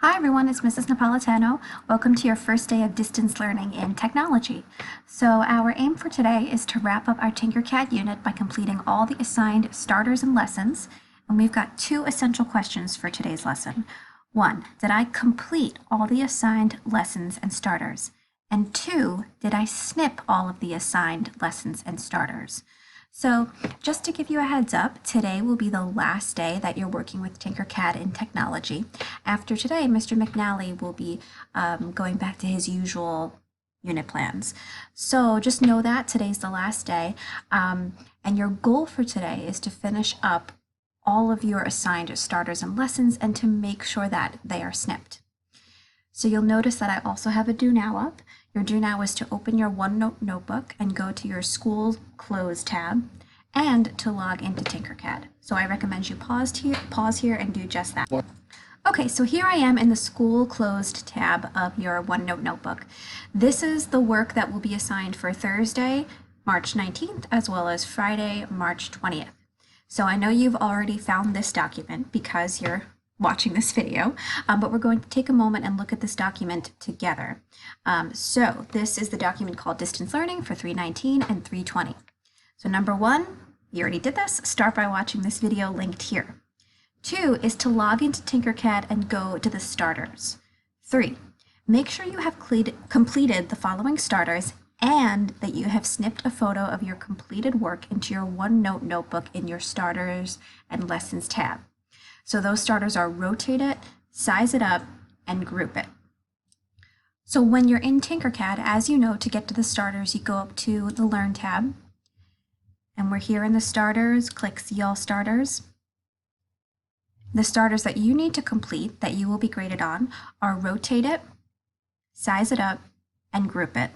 Hi everyone, it's Mrs. Napolitano. Welcome to your first day of distance learning in technology. So our aim for today is to wrap up our Tinkercad unit by completing all the assigned starters and lessons. And we've got two essential questions for today's lesson. One, did I complete all the assigned lessons and starters? And two, did I snip all of the assigned lessons and starters? So just to give you a heads up, today will be the last day that you're working with Tinkercad in technology. After today, Mr. McNally will be going back to his usual unit plans. So just know that today's the last day, and your goal for today is to finish up all of your assigned starters and lessons and to make sure that they are snipped. So you'll notice that I also have a Do Now up. Your Do Now is to open your OneNote Notebook and go to your School Close tab and to log into Tinkercad. So I recommend you pause here and do just that. Okay, so here I am in the School Closed tab of your OneNote Notebook. This is the work that will be assigned for Thursday, March 19th, as well as Friday, March 20th. So I know you've already found this document because you're watching this video, but we're going to take a moment and look at this document together. So this is the document called Distance Learning for 319 and 320. So number one, you already did this, start by watching this video linked here. Two is to log into Tinkercad and go to the starters. Three, make sure you have completed the following starters and that you have snipped a photo of your completed work into your OneNote Notebook in your starters and lessons tab. So those starters are rotate it, size it up, and group it. So when you're in Tinkercad, as you know, to get to the starters, you go up to the Learn tab. And we're here in the starters, click See All Starters. The starters that you need to complete, that you will be graded on, are rotate it, size it up, and group it.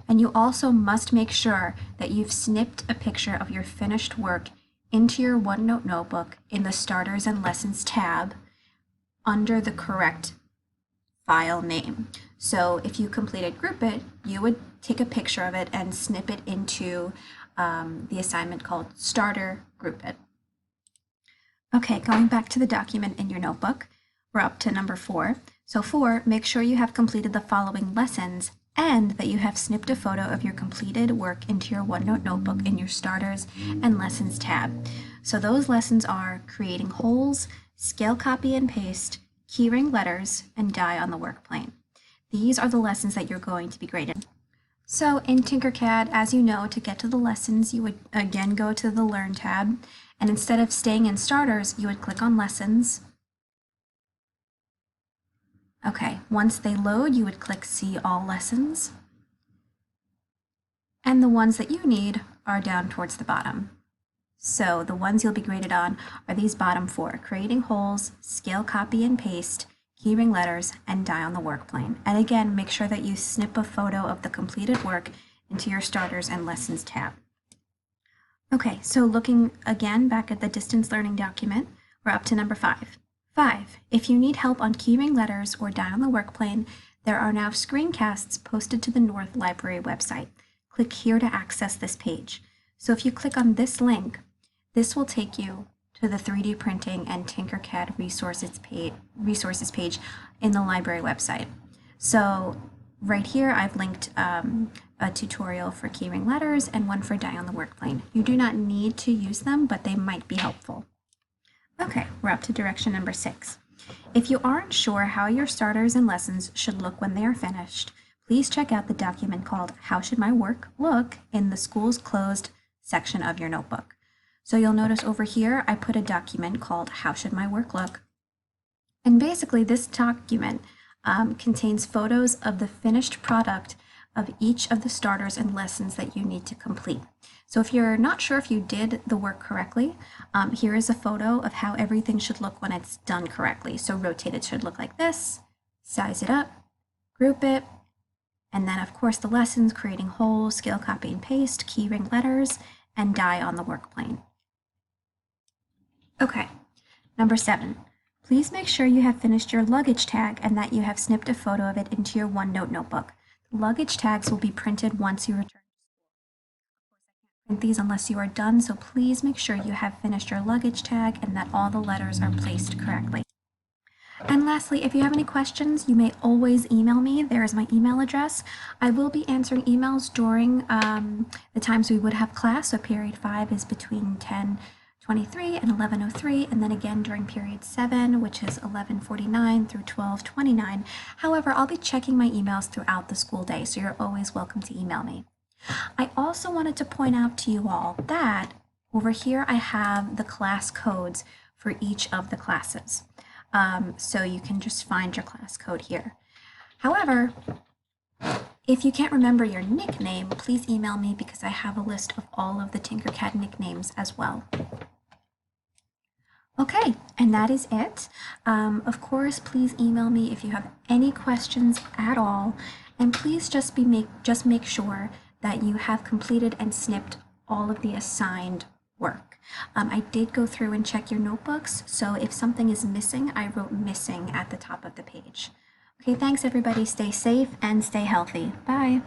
And you also must make sure that you've snipped a picture of your finished work into your OneNote Notebook in the Starters and Lessons tab under the correct file name. So if you completed Group It, you would take a picture of it and snip it into the assignment called Starter Group It. Okay, going back to the document in your notebook, we're up to number 4. So 4, make sure you have completed the following lessons and that you have snipped a photo of your completed work into your OneNote Notebook in your Starters and Lessons tab. So those lessons are creating holes, scale copy and paste, keyring letters, and die on the work plane. These are the lessons that you're going to be graded. So in Tinkercad, as you know, to get to the lessons, you would again go to the Learn tab, and instead of staying in Starters, you would click on Lessons. Okay, once they load, you would click See All Lessons. And the ones that you need are down towards the bottom. So the ones you'll be graded on are these bottom 4, creating holes, scale copy and paste, keyring letters, and die on the work plane. And again, make sure that you snip a photo of the completed work into your Starters and Lessons tab. Okay, so looking again back at the distance learning document, we're up to number 5. 5. If you need help on keyring letters or die on the work plane, there are now screencasts posted to the North Library website. Click here to access this page. So if you click on this link, this will take you to the 3D printing and Tinkercad resources page in the library website. So right here, I've linked a tutorial for keyring letters and one for die on the work plane. You do not need to use them, but they might be helpful. Okay, we're up to direction number 6. If you aren't sure how your starters and lessons should look when they are finished, please check out the document called How Should My Work Look in the School's Closed section of your notebook. So you'll notice over here, I put a document called How Should My Work Look? And basically this document contains photos of the finished product of each of the starters and lessons that you need to complete. So if you're not sure if you did the work correctly, here is a photo of how everything should look when it's done correctly. So rotated should look like this, size it up, group it, and then of course the lessons, creating holes, scale copy and paste, keyring letters, and die on the work plane. Okay, number 7. Please make sure you have finished your luggage tag and that you have snipped a photo of it into your OneNote Notebook. The luggage tags will be printed once you return to school. Of course, I can't print these unless you are done, so please make sure you have finished your luggage tag and that all the letters are placed correctly. And lastly, if you have any questions, you may always email me. There is my email address. I will be answering emails during the times we would have class. So period 5 is between 10:23 and 11:03, and then again during period 7, which is 11:49 through 12:29. However, I'll be checking my emails throughout the school day, so you're always welcome to email me. I also wanted to point out to you all that over here I have the class codes for each of the classes. So you can just find your class code here. However, if you can't remember your nickname, please email me because I have a list of all of the Tinkercad nicknames as well. Okay, and that is it. Of course, please email me if you have any questions at all, and please just make sure that you have completed and snipped all of the assigned work. I did go through and check your notebooks, so if something is missing, I wrote missing at the top of the page. Okay, thanks everybody. Stay safe and stay healthy. Bye.